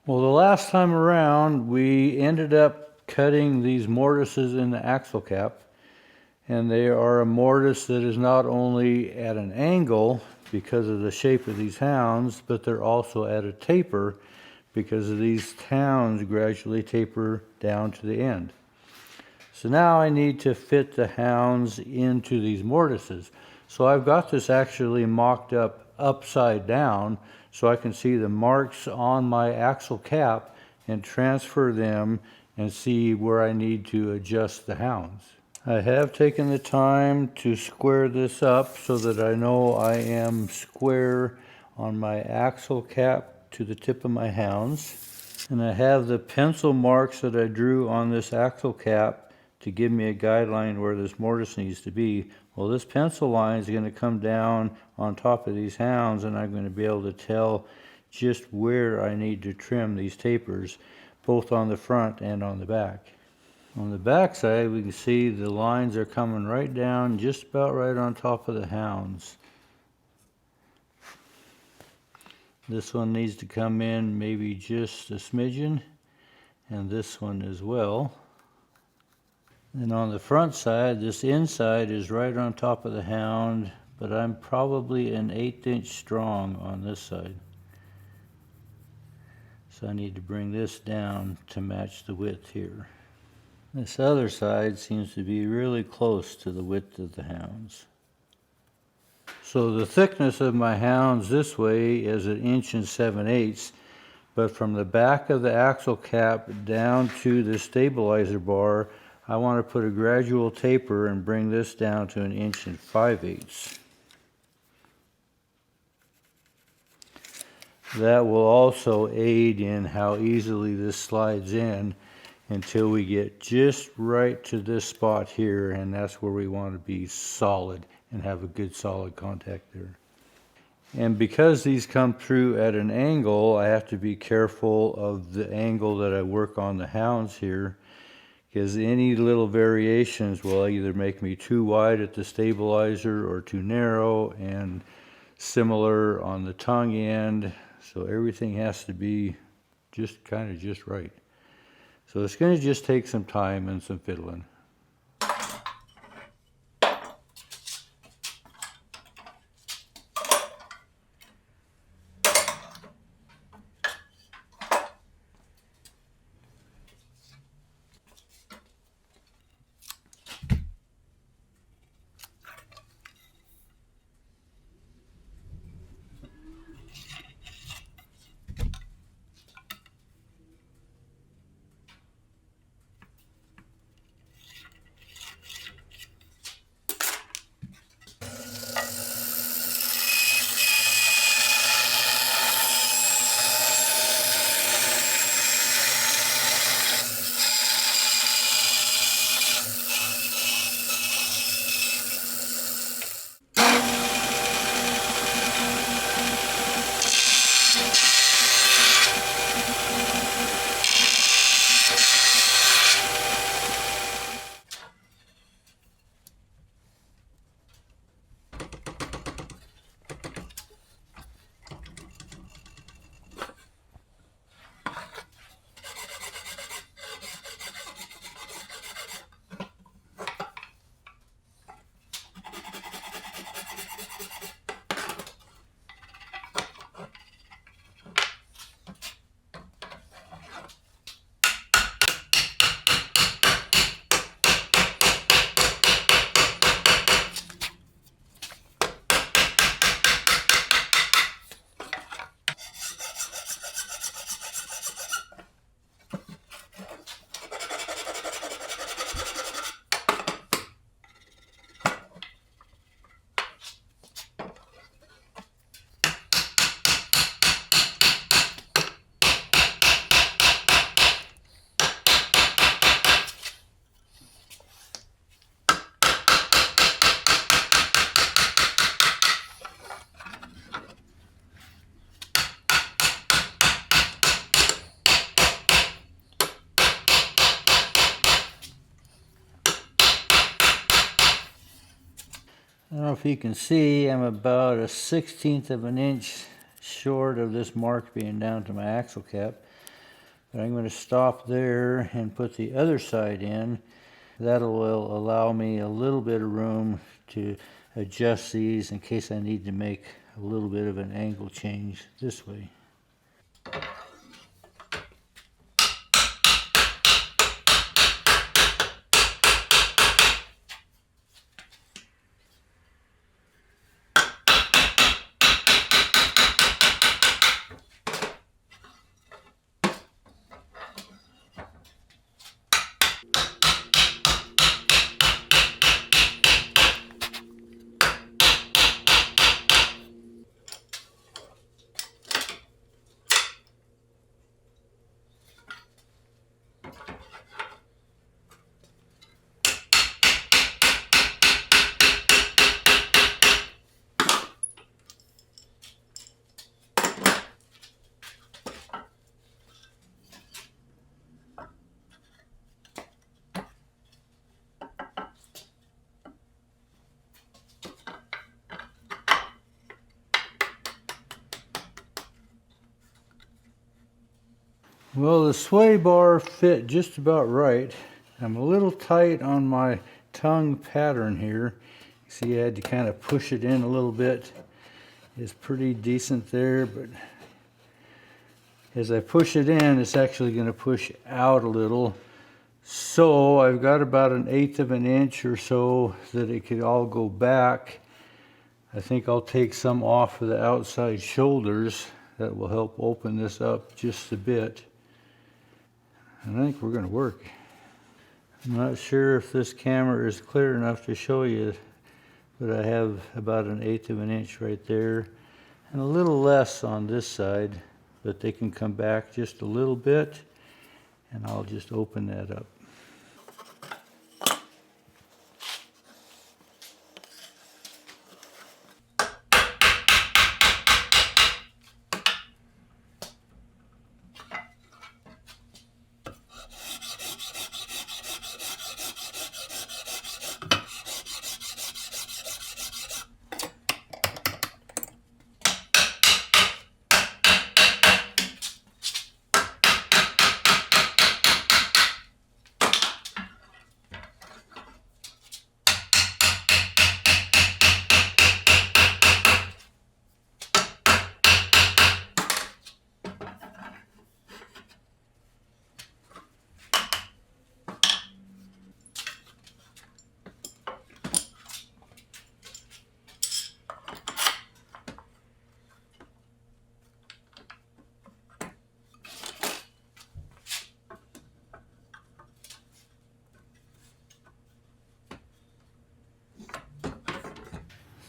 Well, the last time around, we ended up cutting these mortises in the axle cap, and they are a mortise that is not only at an angle because of the shape of these hounds, but they're also at a taper because of these hounds gradually taper down to the end. So now I need to fit the hounds into these mortises. So I've got this actually mocked up upside down so I can see the marks on my axle cap and transfer them and see where I need to adjust the hounds. I have taken the time to square this up so that I know I am square on my axle cap to the tip of my hounds. And I have the pencil marks that I drew on this axle cap to give me a guideline where this mortise needs to be. Well, this pencil line is going to come down on top of these hounds, and I'm going to be able to tell just where I need to trim these tapers, both on the front and on the back. On the back side, we can see the lines are coming right down, just about right on top of the hounds. This one needs to come in maybe just a smidgen, and this one as well. And on the front side, this inside is right on top of the hound, but I'm probably an 1/8 inch strong on this side. So I need to bring this down to match the width here. This other side seems to be really close to the width of the hounds. So the thickness of my hounds this way is 1 7/8 inches, but from the back of the axle cap down to the stabilizer bar, I want to put a gradual taper and bring this down to 1 5/8 inches. That will also aid in how easily this slides in until we get just right to this spot here, and that's where we want to be solid and have a good solid contact there. And because these come through at an angle, I have to be careful of the angle that I work on the hounds here, because any little variations will either make me too wide at the stabilizer or too narrow, and similar on the tongue end. So everything has to be just kind of just right. So it's going to just take some time and some fiddling. I don't know if you can see, I'm about 1/16 of an inch short of this mark being down to my axle cap. But I'm going to stop there and put the other side in. That will allow me a little bit of room to adjust these in case I need to make a little bit of an angle change this way. Well, the sway bar fit just about right. I'm a little tight on my tongue pattern here. See, I had to kind of push it in a little bit. It's pretty decent there, but as I push it in, it's actually going to push out a little. So I've got about 1/8 of an inch or so that it could all go back. I think I'll take some off of the outside shoulders. That will help open this up just a bit. I think we're going to work. I'm not sure if this camera is clear enough to show you, but I have about 1/8 of an inch right there and a little less on this side, but they can come back just a little bit and I'll just open that up.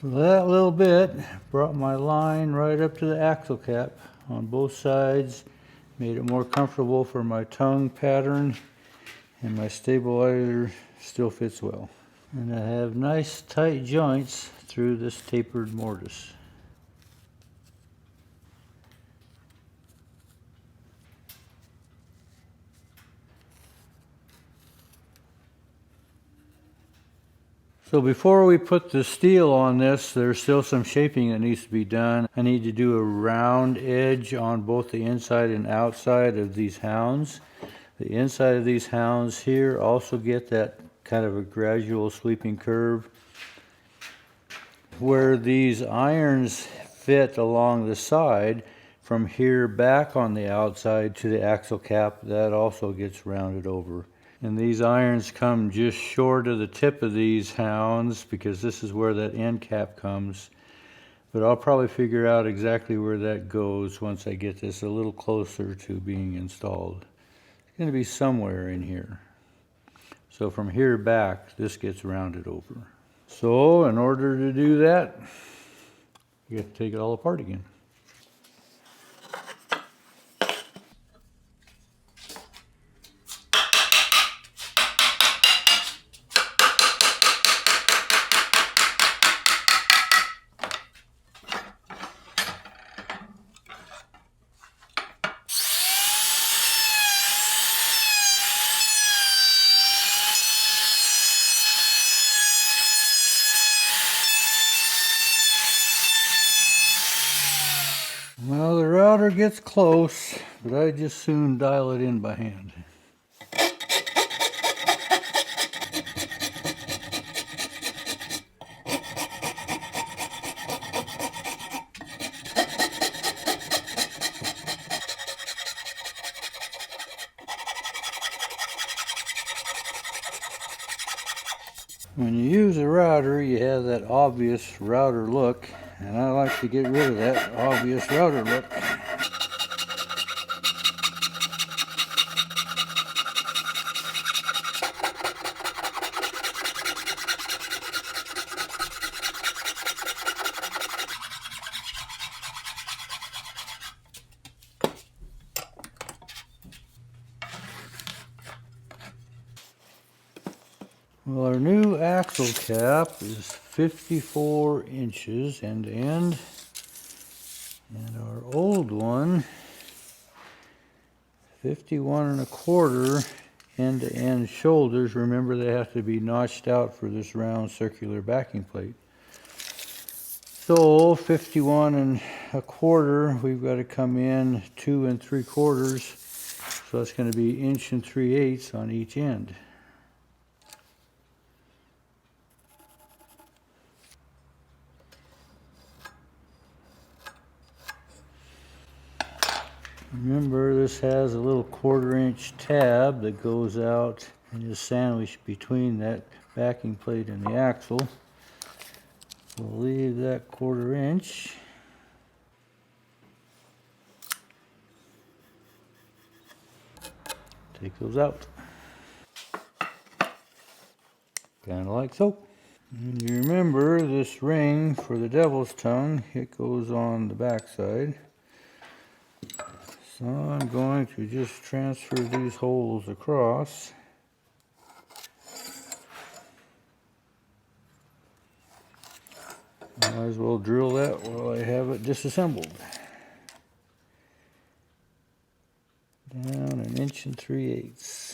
So that little bit brought my line right up to the axle cap on both sides, made it more comfortable for my tongue pattern, and my stabilizer still fits well. And I have nice tight joints through this tapered mortise. So before we put the steel on this, there's still some shaping that needs to be done. I need to do a round edge on both the inside and outside of these hounds. The inside of these hounds here also get that kind of a gradual sweeping curve. Where these irons fit along the side, from here back on the outside to the axle cap, that also gets rounded over. And these irons come just short of the tip of these hounds because this is where that end cap comes. But I'll probably figure out exactly where that goes once I get this a little closer to being installed. It's going to be somewhere in here. So from here back, this gets rounded over. So in order to do that, you have to take it all apart again. Well, the router gets close, but I just soon dial it in by hand. When you use a router, you have that obvious router look, and I like to get rid of that obvious router look. Well, our new axle cap is 54 inches end to end, and our old one 51 1/4 end to end shoulders. Remember, they have to be notched out for this round circular backing plate. So 51 1/4, we've got to come in 2 3/4, so that's going to be 1 3/8 on each end. Remember, this has a little 1/4 inch tab that goes out and is sandwiched between that backing plate and the axle. We'll leave that 1/4 inch. Take those out. Kind of like so. And you remember this ring for the devil's tongue, it goes on the back side. So I'm going to just transfer these holes across. Might as well drill that while I have it disassembled. Down 1 3/8.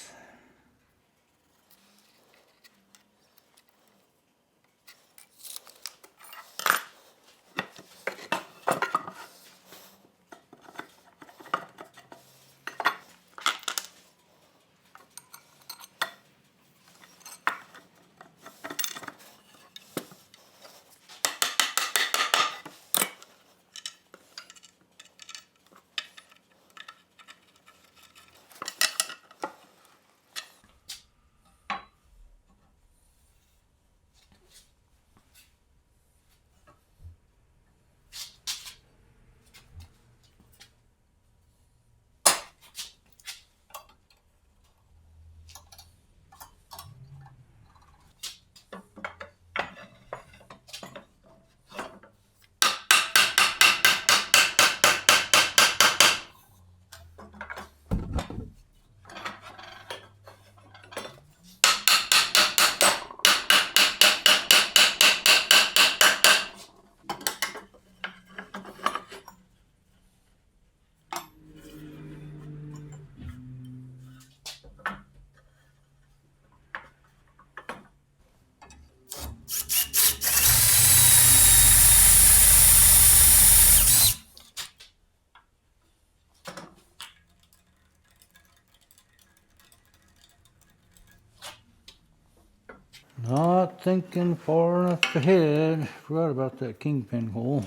Not thinking far enough ahead. Forgot about that kingpin hole.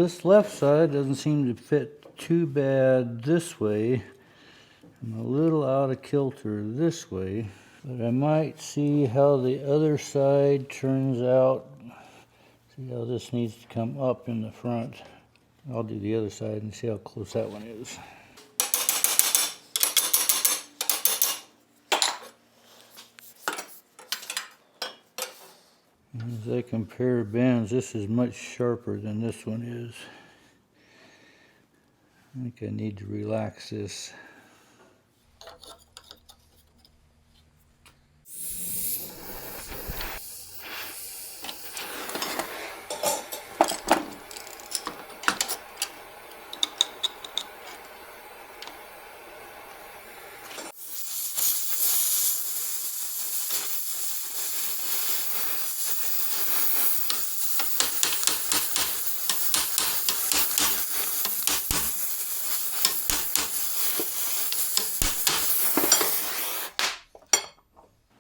this left side doesn't seem to fit too bad this way. I'm a little out of kilter this way, but I might see how the other side turns out. See how this needs to come up in the front. I'll do the other side and see how close that one is. As I compare bends, this is much sharper than this one is. I think I need to relax this.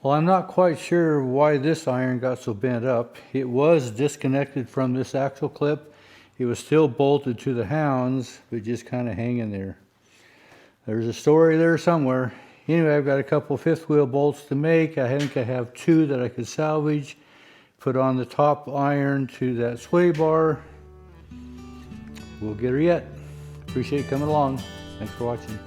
Well, I'm not quite sure why this iron got so bent up. It was disconnected from this axle clip. It was still bolted to the Hounds, but just kind of hanging there. There's a story there somewhere. Anyway, I've got a couple fifth wheel bolts to make. I think I have 2 that I could salvage. Put on the top iron to that sway bar. We'll get her yet. Appreciate you coming along. Thanks for watching.